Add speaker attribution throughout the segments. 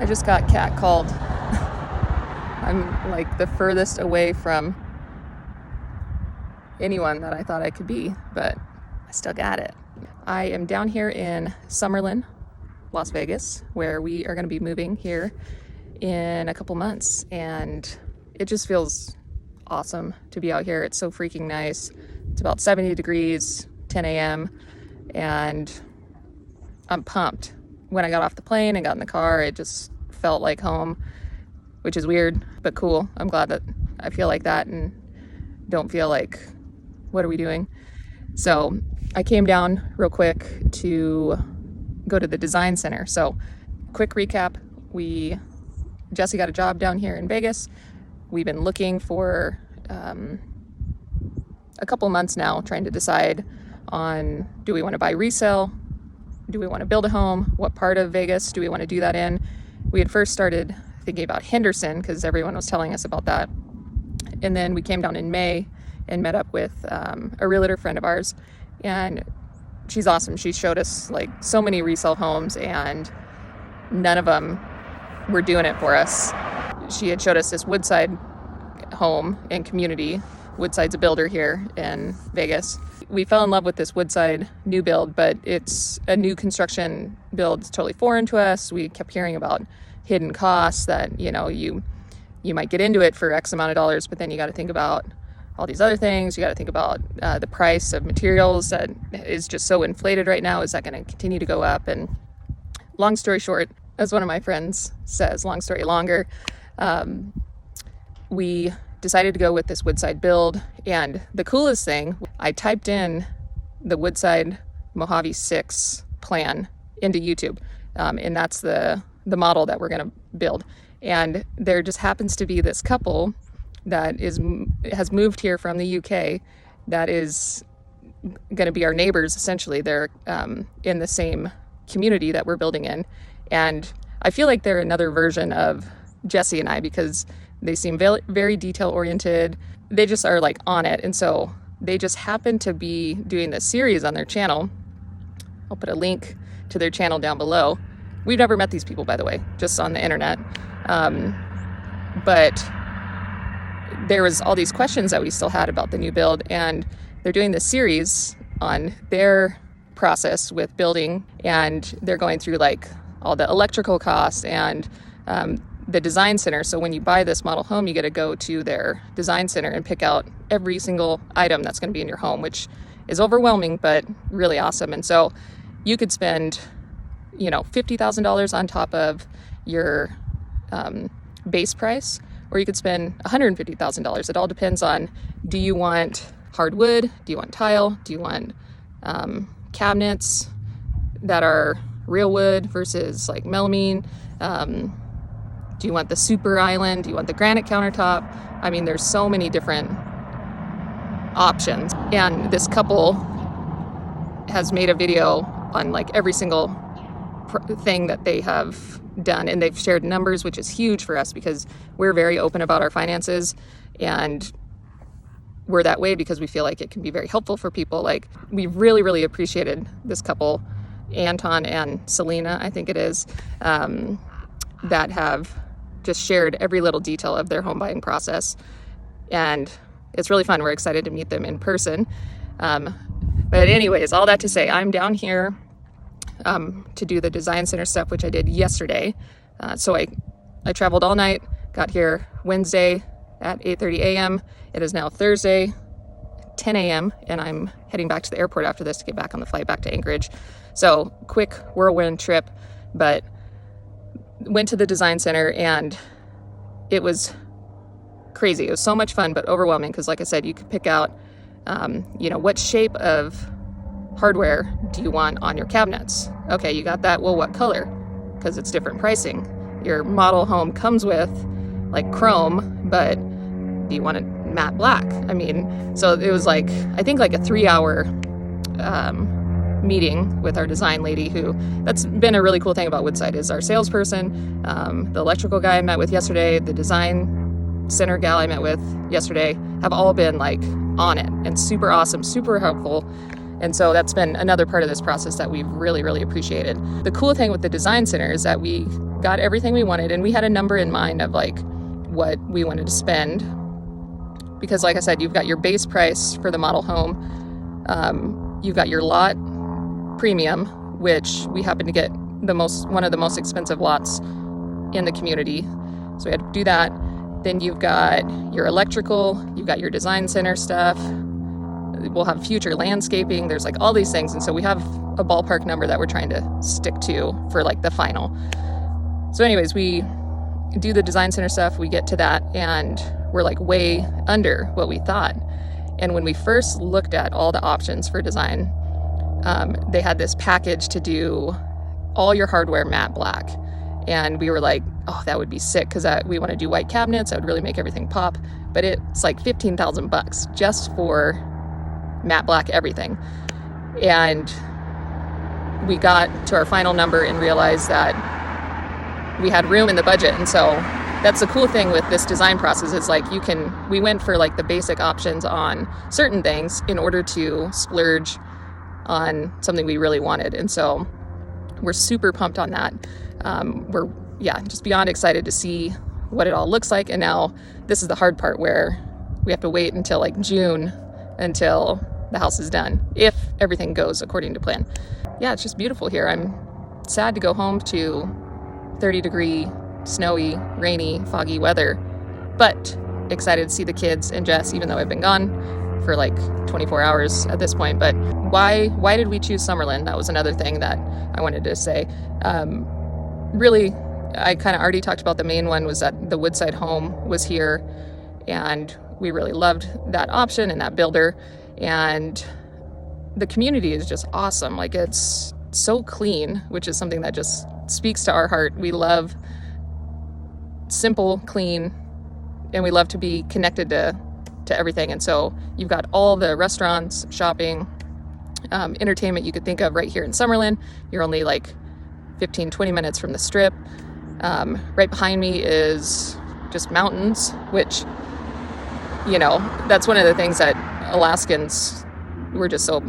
Speaker 1: I just got catcalled. I'm like the furthest away from anyone that I thought I could be, but I still got it. I am down here in Summerlin, Las Vegas, where we are going to be moving here in a couple months, and it just feels awesome to be out here. It's so freaking nice. It's about 70 degrees, 10 a.m., and I'm pumped. When I got off the plane and got in the car, it just felt like home, which is weird, but cool. I'm glad that I feel like that and don't feel like, what are we doing? So I came down real quick to go to the design center. So quick recap, Jesse got a job down here in Vegas. We've been looking for a couple months now, trying to decide on, do we want to buy resale? Do we want to build a home? What part of Vegas do we want to do that in? We had first started thinking about Henderson because everyone was telling us about that. And then we came down in May and met up with a realtor friend of ours, and she's awesome. She showed us like so many resale homes, and none of them were doing it for us. She had showed us this Woodside home and community. Woodside's a builder here in Vegas. We fell in love with this Woodside new build, but it's a new construction build. It's totally foreign to us. We kept hearing about hidden costs that, you might get into it for X amount of dollars, but then you got to think about all these other things. You got to think about the price of materials that is just so inflated right now. Is that going to continue to go up? And long story short, as one of my friends says, long story longer, we decided to go with this Woodside build. And the coolest thing, I typed in the Woodside Mojave 6 plan into YouTube, and that's the model that we're going to build. And there just happens to be this couple that has moved here from the UK that is going to be our neighbors, essentially. They're in the same community that we're building in. And I feel like they're another version of Jesse and I, because they seem very, very detail oriented. They just are like on it. And so they just happen to be doing this series on their channel. I'll put a link to their channel down below. We've never met these people, by the way, just on the internet. But there was all these questions that we still had about the new build, and they're doing this series on their process with building, and they're going through like all the electrical costs and the design center. So when you buy this model home, you get to go to their design center and pick out every single item that's going to be in your home, which is overwhelming, but really awesome. And so you could spend, $50,000 on top of your base price, or you could spend $150,000. It all depends on, do you want hardwood? Do you want tile? Do you want cabinets that are real wood versus like melamine? Do you want the super island? Do you want the granite countertop? I mean, there's so many different options. And this couple has made a video on like every single thing that they have done, and they've shared numbers, which is huge for us because we're very open about our finances, and we're that way because we feel like it can be very helpful for people. Like, we really, really appreciated this couple, Anton and Selena, I think it is, that have just shared every little detail of their home buying process. And it's really fun. We're excited to meet them in person. But anyways, all that to say, I'm down here to do the design center stuff, which I did yesterday. So I traveled all night, got here Wednesday at 8:30 a.m. It is now Thursday, 10 a.m., and I'm heading back to the airport after this to get back on the flight back to Anchorage. So quick whirlwind trip, but went to the design center, and it was crazy. It was so much fun, but overwhelming, because like I said, you could pick out, what shape of hardware do you want on your cabinets? Okay, you got that. Well, what color? Because it's different pricing. Your model home comes with like chrome, but do you want it matte black? I mean, so it was like, I think like a 3-hour meeting with our design lady, that's been a really cool thing about Woodside, is our salesperson, the electrical guy I met with yesterday, the design center gal I met with yesterday, have all been like on it and super awesome, super helpful. And so that's been another part of this process that we've really, really appreciated. The cool thing with the design center is that we got everything we wanted, and we had a number in mind of like what we wanted to spend. Because like I said, you've got your base price for the model home. You've got your lot premium, which we happen to get one of the most expensive lots in the community. So we had to do that. Then you've got your electrical, you've got your design center stuff. We'll have future landscaping. There's like all these things. And so we have a ballpark number that we're trying to stick to for like the final. So anyways, we do the design center stuff. We get to that and we're like way under what we thought. And when we first looked at all the options for design, they had this package to do all your hardware matte black. And we were like, oh, that would be sick because we want to do white cabinets. That would really make everything pop. But it's like $15,000 just for matte black everything. And we got to our final number and realized that we had room in the budget. And so that's the cool thing with this design process is like we went for like the basic options on certain things in order to splurge on something we really wanted. And so we're super pumped on that. We're just beyond excited to see what it all looks like. And now this is the hard part where we have to wait until like June until the house is done, if everything goes according to plan. Yeah, it's just beautiful here. I'm sad to go home to 30-degree, snowy, rainy, foggy weather, but excited to see the kids and Jess, even though I've been gone for like 24 hours at this point. But why did we choose Summerlin? That was another thing that I wanted to say. Really, I kind of already talked about the main one was that the Woodside home was here, and we really loved that option and that builder. And the community is just awesome. Like, it's so clean, which is something that just speaks to our heart. We love simple, clean, and we love to be connected to everything. And so you've got all the restaurants, shopping, entertainment you could think of right here in Summerlin. You're only like 15-20 minutes from the strip. Right behind me is just mountains, which, that's one of the things that Alaskans we're just so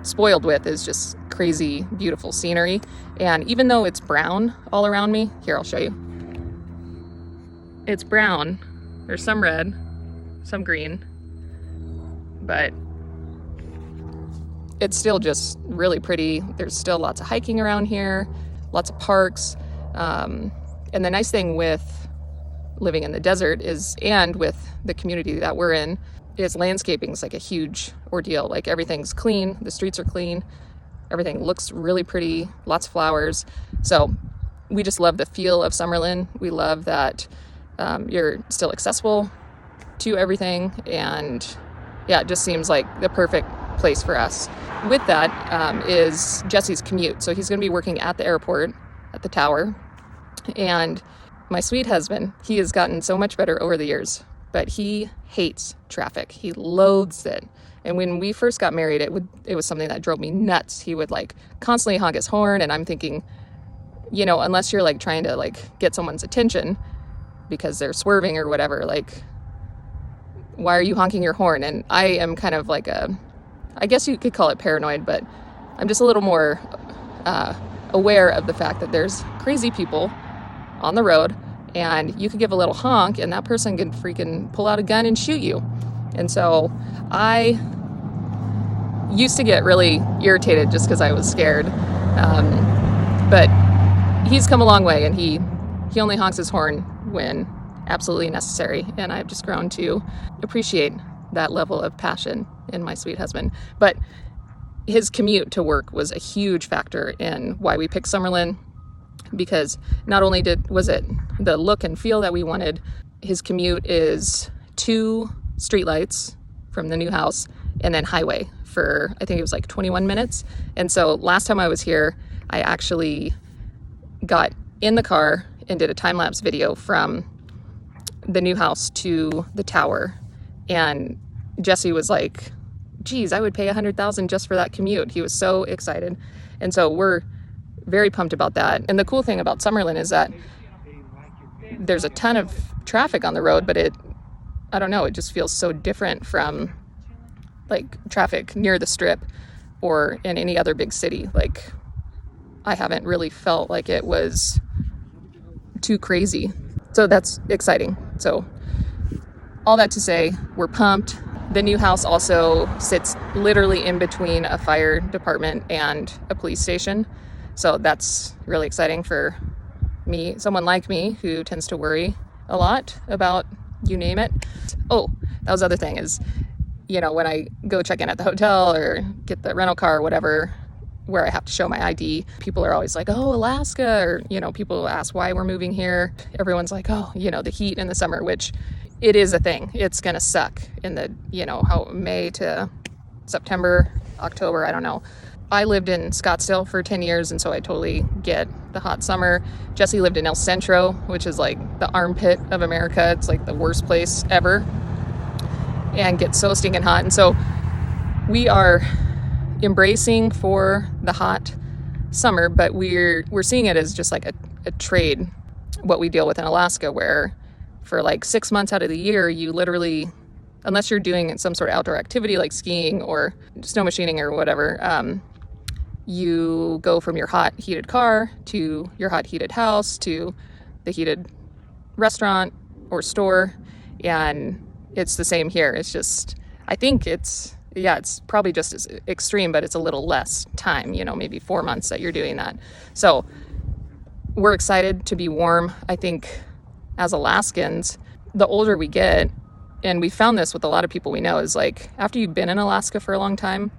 Speaker 1: spoiled with, is just crazy, beautiful scenery. And even though it's brown all around me, here, I'll show you. It's brown. There's some red, some green, but it's still just really pretty. There's still lots of hiking around here, lots of parks. And the nice thing with living in the desert and with the community that we're in, is landscaping is like a huge ordeal. Like, everything's clean, the streets are clean, everything looks really pretty, lots of flowers. So we just love the feel of Summerlin. We love that you're still accessible to everything, and yeah, it just seems like the perfect place for us. With that is Jesse's commute. So he's going to be working at the airport, at the tower, and my sweet husband, he has gotten so much better over the years, but he hates traffic. He loathes it. And when we first got married, it was something that drove me nuts. He would like constantly honk his horn, and I'm thinking, unless you're like trying to like get someone's attention because they're swerving or whatever, like, why are you honking your horn? And I am kind of like I guess you could call it paranoid, but I'm just a little more aware of the fact that there's crazy people on the road, and you could give a little honk and that person can freaking pull out a gun and shoot you. And so I used to get really irritated just because I was scared. But he's come a long way, and he only honks his horn when absolutely necessary. And I've just grown to appreciate that level of passion in my sweet husband. But his commute to work was a huge factor in why we picked Summerlin, because not only was it the look and feel that we wanted, his commute is 2 streetlights from the new house and then highway for, I think it was like 21 minutes. And so last time I was here, I actually got in the car and did a time-lapse video from the new house to the tower. And Jesse was like, geez, I would pay $100,000 just for that commute. He was so excited. And so we're very pumped about that. And the cool thing about Summerlin is that there's a ton of traffic on the road, but I don't know, it just feels so different from like traffic near the strip. or in any other big city. Like, I haven't really felt like it was too crazy. So that's exciting. So all that to say, we're pumped. The new house also sits literally in between a fire department and a police station. So that's really exciting for me, someone like me who tends to worry a lot about you name it. Oh, that was the other thing is, you know, when I go check in at the hotel or get the rental car or whatever, where I have to show my ID, people are always like, oh, Alaska, or, you know, people ask why we're moving here. Everyone's like, oh, you know, the heat in the summer, which it is a thing. It's gonna suck in the, you know, how May to September, October, I don't know. I lived in Scottsdale for 10 years, and so I totally get the hot summer. Jesse lived in El Centro, which is like the armpit of America. It's like the worst place ever, and gets so stinking hot. And so we are embracing for the hot summer, but we're seeing it as just like a trade, what we deal with in Alaska, where for like 6 months out of the year, you literally, unless you're doing some sort of outdoor activity like skiing or snow machining or whatever, you go from your hot heated car to your hot heated house to the heated restaurant or store. And it's the same here. It's just, I think it's probably just as extreme, but it's a little less time, you know, maybe 4 months that you're doing that. So we're excited to be warm. I think as Alaskans, the older we get, and we found this with a lot of people we know, is like after you've been in Alaska for a long time,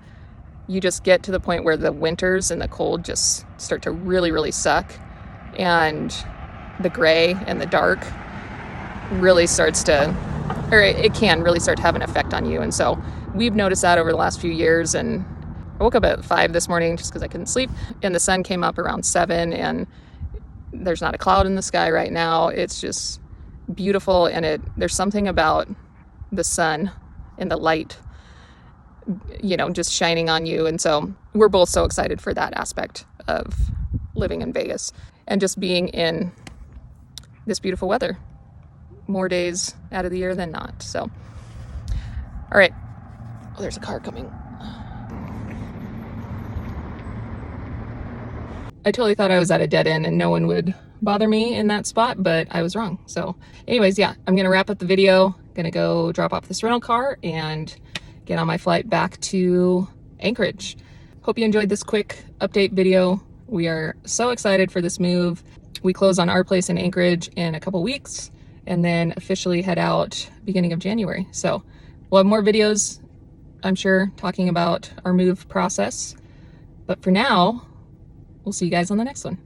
Speaker 1: you just get to the point where the winters and the cold just start to really, really suck. And the gray and the dark really starts to, or it can really start to have an effect on you. And so we've noticed that over the last few years. And I woke up at 5 this morning just because I couldn't sleep. And the sun came up around 7, and there's not a cloud in the sky right now. It's just beautiful. And there's something about the sun and the light, you know, just shining on you. And so we're both so excited for that aspect of living in Vegas and just being in this beautiful weather more days out of the year than not. So, all right. Oh, there's a car coming. I totally thought I was at a dead end and no one would bother me in that spot, but I was wrong. So anyways, yeah, I'm going to wrap up the video. Going to go drop off this rental car and get on my flight back to Anchorage. Hope you enjoyed this quick update video. We are so excited for this move. We close on our place in Anchorage in a couple weeks and then officially head out beginning of January. So we'll have more videos, I'm sure, talking about our move process. But for now, we'll see you guys on the next one.